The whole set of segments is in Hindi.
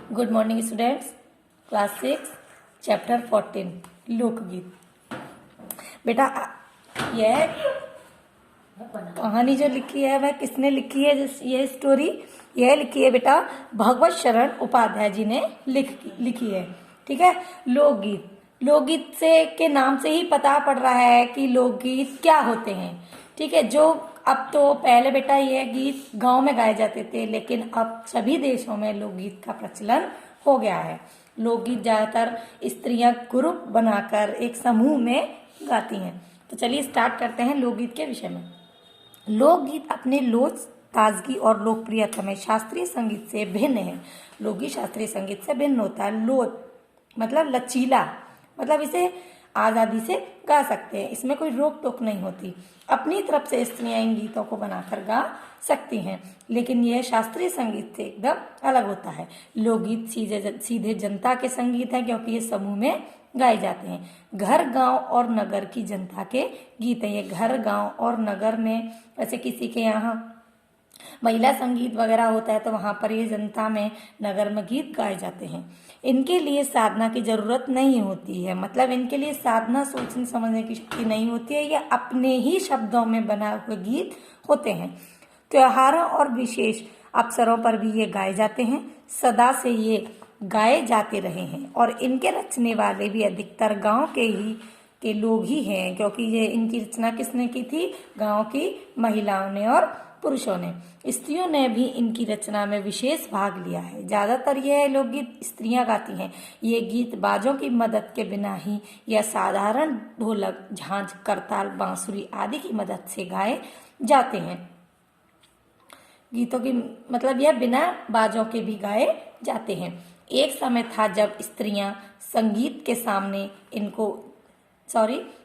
Good morning students. Class 6 chapter 14 लोकगीत। बेटा यह कहानी जो लिखी है वह किसने लिखी है? यह स्टोरी यह लिखी है बेटा भगवत शरण उपाध्याय जी ने लिखी है। ठीक है। लोकगीत से के नाम से ही पता पड़ रहा है कि लोकगीत क्या होते हैं। ठीक है। जो अब तो पहले बेटा यह गीत गांव में गाए जाते थे, लेकिन अब सभी देशों में लोकगीत का प्रचलन हो गया है। लोकगीत ज्यादातर स्त्रियां ग्रुप बनाकर एक समूह में गाती हैं। तो चलिए स्टार्ट करते हैं लोकगीत के विषय में। लोकगीत अपने लोच, ताजगी और लोकप्रियता में शास्त्रीय संगीत से भिन्न है। लोकगीत शास्त्रीय संगीत से भिन्न होता है। लोच मतलब लचीला, मतलब इसे आजादी से गा सकते हैं, इसमें कोई रोक टोक नहीं होती। अपनी तरफ से स्त्रियां इन गीतों को बनाकर गा सकती हैं, लेकिन यह शास्त्रीय संगीत से एकदम अलग होता है। लोकगीत सीधे जनता के संगीत है, क्योंकि ये समूह में गाए जाते हैं। घर, गांव और नगर की जनता के गीत हैं। ये घर, गांव और नगर में, वैसे किसी के यहाँ महिला संगीत वगैरह होता है तो वहां पर ये जनता में, नगर में गीत गाए जाते हैं। इनके लिए साधना की जरूरत नहीं होती है, मतलब इनके लिए साधना, सोचने समझने की शक्ति नहीं होती है। ये अपने ही शब्दों में बना हुए गीत होते हैं। त्योहारों और विशेष अवसरों पर भी ये गाए जाते हैं। सदा से ये गाए जाते रहे हैं और इनके रचने वाले भी अधिकतर गांव के लोग ही हैं, क्योंकि ये इनकी रचना किसने की थी? गांव की महिलाओं ने और पुरुषों ने। स्त्रियों ने भी इनकी रचना में विशेष भाग लिया है। ज्यादातर यह लोकगीत स्त्रियां गाती हैं। ये गीत बाजों की मदद के बिना ही या साधारण ढोलक, झांझ, करताल, बांसुरी आदि की मदद से गाए जाते हैं। गीतों की मतलब यह बिना बाजों के भी गाए जाते हैं। एक समय था जब स्त्रियां संगीत के सामने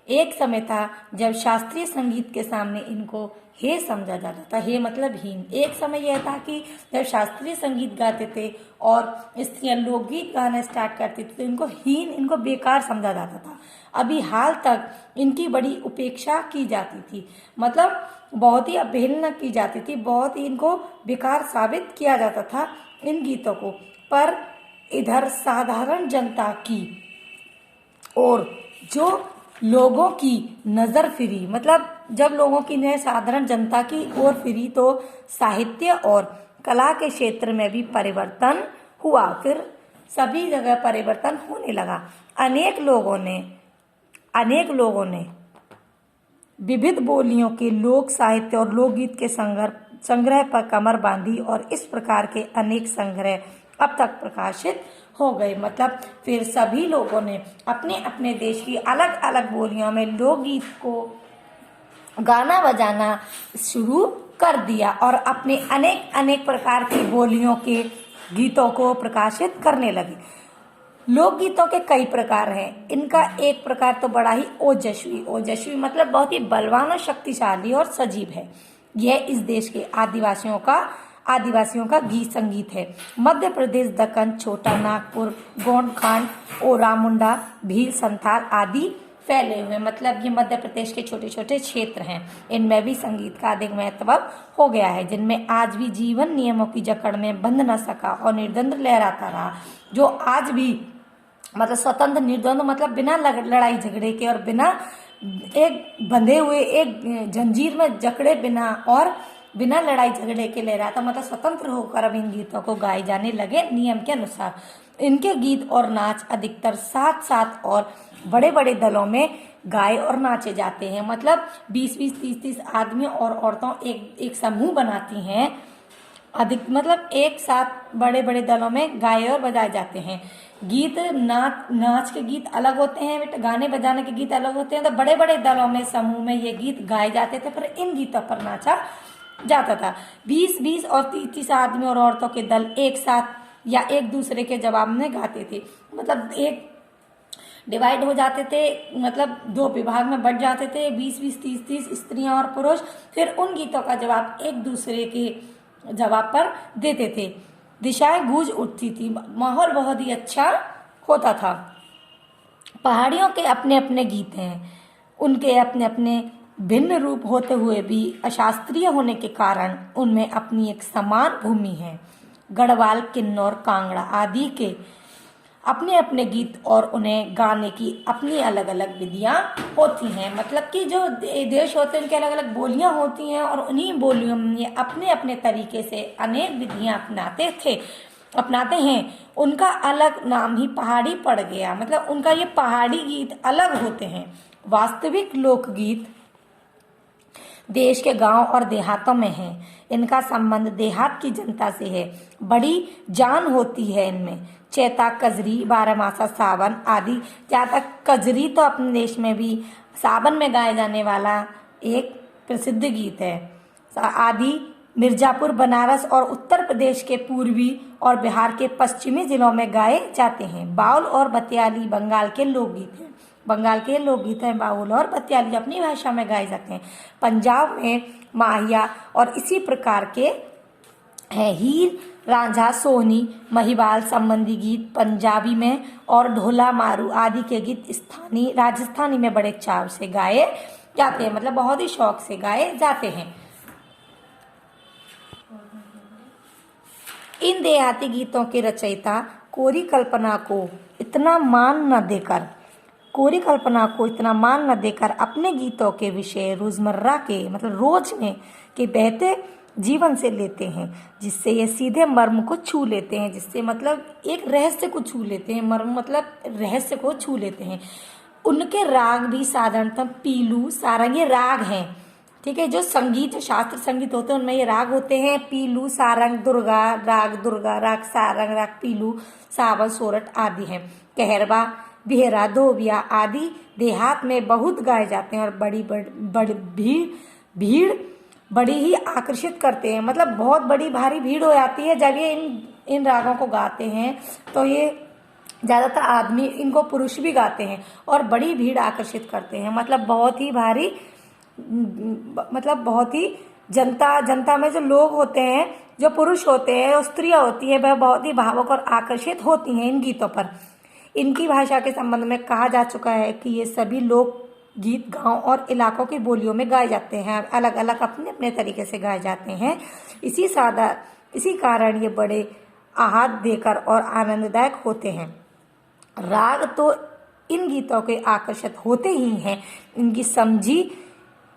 एक समय था जब शास्त्रीय संगीत के सामने इनको हे समझा जाता था। हे मतलब हीन। एक समय यह था कि जब शास्त्रीय संगीत गाते थे और स्त्रियां लोकगीत गाना स्टार्ट करती थी तो इनको हीन, इनको बेकार समझा जाता था। अभी हाल तक इनकी बड़ी उपेक्षा की जाती थी, मतलब बहुत ही अवहेलना की जाती थी, बहुत ही इनको बेकार साबित किया जाता था इन गीतों को। पर इधर साधारण जनता की और जो लोगों की नजर फिरी, मतलब जब लोगों की नजर साधारण जनता की ओर फिरी तो साहित्य और कला के क्षेत्र में भी परिवर्तन हुआ। फिर सभी जगह परिवर्तन होने लगा। अनेक लोगों ने विविध बोलियों के लोक साहित्य और लोकगीत के संग्रह पर कमर बांधी और इस प्रकार के अनेक संग्रह अब तक प्रकाशित हो गए। मतलब फिर सभी लोगों ने अपने अपने देश की अलग अलग बोलियों में लोकगीत को गाना बजाना शुरू कर दिया और अपने अनेक प्रकार की बोलियों के गीतों को प्रकाशित करने लगे। लोकगीतों के कई प्रकार हैं। इनका एक प्रकार तो बड़ा ही ओजस्वी मतलब बहुत ही बलवान और शक्तिशाली और सजीव है। यह इस देश के आदिवासियों का गीत संगीत है। मध्य प्रदेश, दक्कन, छोटा नागपुर, गोंडखांड, ओरा मुंडा, भील, संथाल आदि फैले हुए, मतलब ये मध्य प्रदेश के छोटे छोटे क्षेत्र हैं। इनमें भी संगीत का अधिक महत्व हो गया है, जिनमें आज भी जीवन नियमों की जकड़ में बंध न सका और निर्द्वंद लहराता रहा। जो आज भी मतलब स्वतंत्र, निर्द्वंद मतलब बिना लड़ाई झगड़े के और बिना एक बंधे हुए, एक जंजीर में जकड़े बिना और बिना लड़ाई झगड़े के ले रहा था, मतलब स्वतंत्र होकर अब इन गीतों को गाए जाने लगे नियम के अनुसार। इनके गीत और नाच अधिकतर साथ और बड़े बड़े दलों में गाए और नाचे जाते हैं। मतलब 20-20, 30-30 आदमी और औरतों एक समूह बनाती हैं। मतलब एक साथ बड़े बड़े दलों में गाए और बजाए जाते हैं। गीत नाच के गीत अलग होते हैं, गाने बजाने के गीत अलग होते हैं। तो बड़े बड़े दलों में, समूह में ये गीत गाए जाते थे, पर इन गीतों पर नाचा जाता था। 20-20 और 30-30 आदमी और औरतों के दल एक साथ या एक दूसरे के जवाब में गाते थे। मतलब एक डिवाइड हो जाते थे, मतलब 2 विभाग में बढ़ जाते थे, 20-20, 30-30 स्त्रियां और पुरुष। फिर उन गीतों का जवाब एक दूसरे के जवाब पर देते थे। दिशाएं गूंज उठती थी, माहौल बहुत ही अच्छा होता था। पहाड़ियों के अपने अपने गीत हैं, उनके अपने अपने भिन्न रूप होते हुए भी अशास्त्रीय होने के कारण उनमें अपनी एक समान भूमि है। गढ़वाल, किन्नौर, कांगड़ा आदि के अपने अपने गीत और उन्हें गाने की अपनी अलग अलग विधियां होती हैं। मतलब कि जो देश होते हैं उनकी अलग अलग बोलियां होती हैं और उन्हीं बोलियों में अपने अपने तरीके से अनेक विधियां अपनाते हैं। उनका अलग नाम ही पहाड़ी पड़ गया। मतलब उनका ये पहाड़ी गीत अलग होते हैं। वास्तविक लोकगीत देश के गांव और देहातों में है। इनका संबंध देहात की जनता से है। बड़ी जान होती है इनमें। चैता, कजरी, बारहमासा, सावन आदि। जहाँ तक कजरी तो अपने देश में भी सावन में गाए जाने वाला एक प्रसिद्ध गीत है। आदि मिर्जापुर, बनारस और उत्तर प्रदेश के पूर्वी और बिहार के पश्चिमी जिलों में गाए जाते हैं। बाउल और बतियाली बंगाल के लोकगीत हैं। बंगाल के लोकगीत हैं बाउल और बतियाली, अपनी भाषा में गाए जाते हैं। पंजाब में माहिया और इसी प्रकार के हैं। हीर रांझा, सोहनी, महिवाल संबंधी गीत पंजाबी में और ढोला मारू आदि के गीत स्थानीय राजस्थानी में बड़े चाव से गाए जाते हैं। मतलब बहुत ही शौक से गाए जाते हैं। इन देहाती गीतों के रचयिता कोरी कल्पना को इतना मान न देकर अपने गीतों के विषय रोजमर्रा के मतलब रोज में के बहते जीवन से लेते हैं, जिससे ये सीधे मर्म को छू लेते हैं। जिससे मतलब एक रहस्य को छू लेते हैं। मर्म मतलब रहस्य को छू लेते हैं। उनके राग भी साधारणतः पीलू, सारंग ये राग हैं। ठीक है, जो संगीत, जो शास्त्र संगीत होते हैं उनमें ये राग होते हैं। पीलू, सारंग, दुर्गा राग, सारंग राग, पीलू, सावन, सोरठ आदि हैं। कहरबा, बिहरा, धोबिया आदि देहात में बहुत गाए जाते हैं और बड़ी भीड़ बड़ी ही आकर्षित करते हैं। मतलब बहुत बड़ी भारी भीड़ हो जाती है जब ये इन रागों को गाते हैं। तो ये ज़्यादातर आदमी, इनको पुरुष भी गाते हैं और बड़ी भीड़ आकर्षित करते हैं। मतलब बहुत ही भारी, मतलब बहुत ही जनता में जो लोग होते हैं, जो पुरुष होते हैं और स्त्रियां होती हैं, वह बहुत ही भावुक और आकर्षित होती हैं इन गीतों पर। इनकी भाषा के संबंध में कहा जा चुका है कि ये सभी लोक गीत गांव और इलाकों की बोलियों में गाए जाते हैं। अलग अलग अपने अपने तरीके से गाए जाते हैं। इसी कारण ये बड़े आहत देकर और आनंददायक होते हैं। राग तो इन गीतों के आकर्षित होते ही हैं।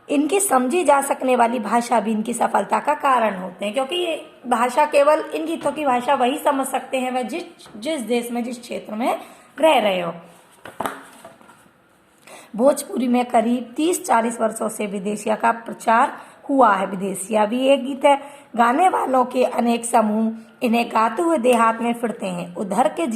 इनकी समझी जा सकने वाली भाषा भी इनकी सफलता का कारण होते हैं, क्योंकि ये भाषा केवल इन गीतों की भाषा वही समझ सकते हैं वह जिस देश में, जिस क्षेत्र में रह रहे हो। भोजपुरी में करीब 30-40 वर्षों से विदेशिया का प्रचार हुआ है। विदेशिया भी एक गीत है। गाने वालों के अनेक समूह इन्हें गाते हुए देहात में फिरते हैं। उधर के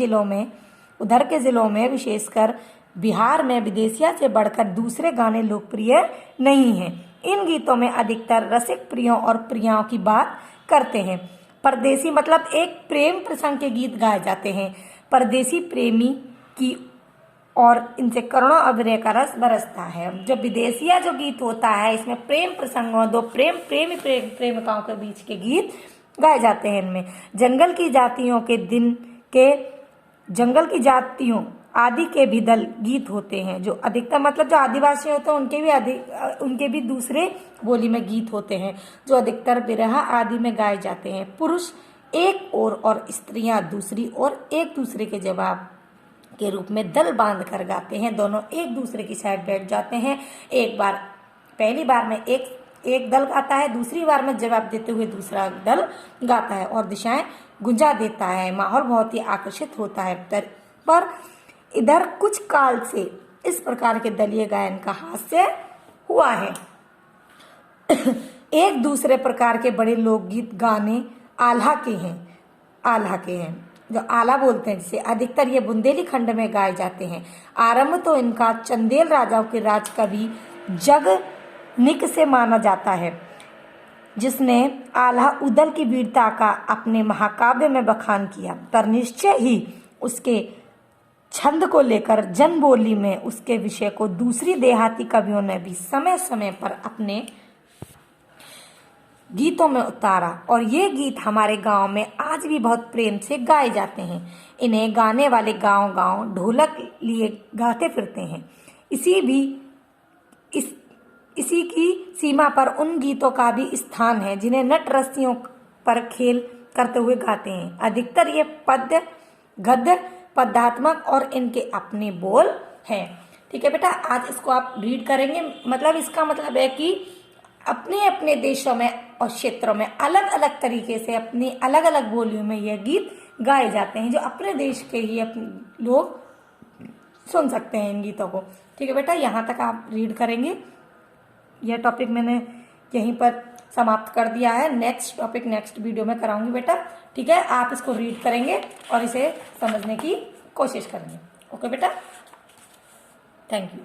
जिलों में विशेषकर बिहार में विदेशिया से बढ़कर दूसरे गाने लोकप्रिय नहीं हैं। इन गीतों में अधिकतर रसिक प्रियों और प्रियाओं की बात करते हैं। परदेसी मतलब एक प्रेम प्रसंग के गीत गाए जाते हैं। परदेसी प्रेमी की और इनसे करुणा अभिनय का रस बरसता है। जो विदेशिया जो गीत होता है, इसमें प्रेम प्रसंगों, दो प्रेमिकाओं के बीच के गीत गाए जाते हैं। इनमें जंगल की जातियों आदि के भी दल गीत होते हैं। जो अधिकतर मतलब जो आदिवासी होते हैं उनके भी दूसरे बोली में गीत होते हैं, जो अधिकतर बिरहा आदि में गाए जाते हैं। पुरुष एक ओर और स्त्रियां दूसरी ओर एक दूसरे के जवाब के रूप में दल बांध कर गाते हैं। दोनों एक दूसरे की साइड बैठ जाते हैं। पहली बार में एक दल गाता है, दूसरी बार में जवाब देते हुए दूसरा दल गाता है और दिशाएं गुंजा देता है। माहौल बहुत ही आकर्षित होता है। पर इधर कुछ काल से इस प्रकार के दलीय गायन का हास्य हुआ है। एक दूसरे प्रकार के बड़े लोकगीत गाने आल्हा के हैं, जो आला बोलते हैं, जिसे अधिकतर ये बुंदेली में गाए जाते हैं। आरंभ तो इनका चंदेल राजाओं के राज कवि जगनिक से माना जाता है, जिसने आल्हा उदल की वीरता का अपने महाकाव्य में बखान किया। पर निश्चय ही उसके छंद को लेकर जनबोली में उसके विषय को दूसरी देहाती कवियों ने भी समय समय पर अपने गीतों में उतारा और ये गीत हमारे गांव में आज भी बहुत प्रेम से गाए जाते हैं। इन्हें गाने वाले गांव ढोलक लिए गाते फिरते हैं। इसी की सीमा पर उन गीतों का भी स्थान है जिन्हें नट रस्सियों पर खेल करते हुए गाते हैं। अधिकतर ये पद्य गद्य पदात्मक और इनके अपने बोल हैं। ठीक है बेटा, आज इसको आप रीड करेंगे। मतलब इसका मतलब है कि अपने अपने देशों में और क्षेत्रों में अलग अलग तरीके से अपनी अलग अलग बोलियों में यह गीत गाए जाते हैं, जो अपने देश के ही लोग सुन सकते हैं इन गीतों को। ठीक है बेटा, यहाँ तक आप रीड करेंगे। यह टॉपिक मैंने यहीं पर समाप्त कर दिया है। नेक्स्ट टॉपिक नेक्स्ट वीडियो में कराऊंगी बेटा। ठीक है, आप इसको रीड करेंगे और इसे समझने की कोशिश करेंगे। ओके बेटा, थैंक यू।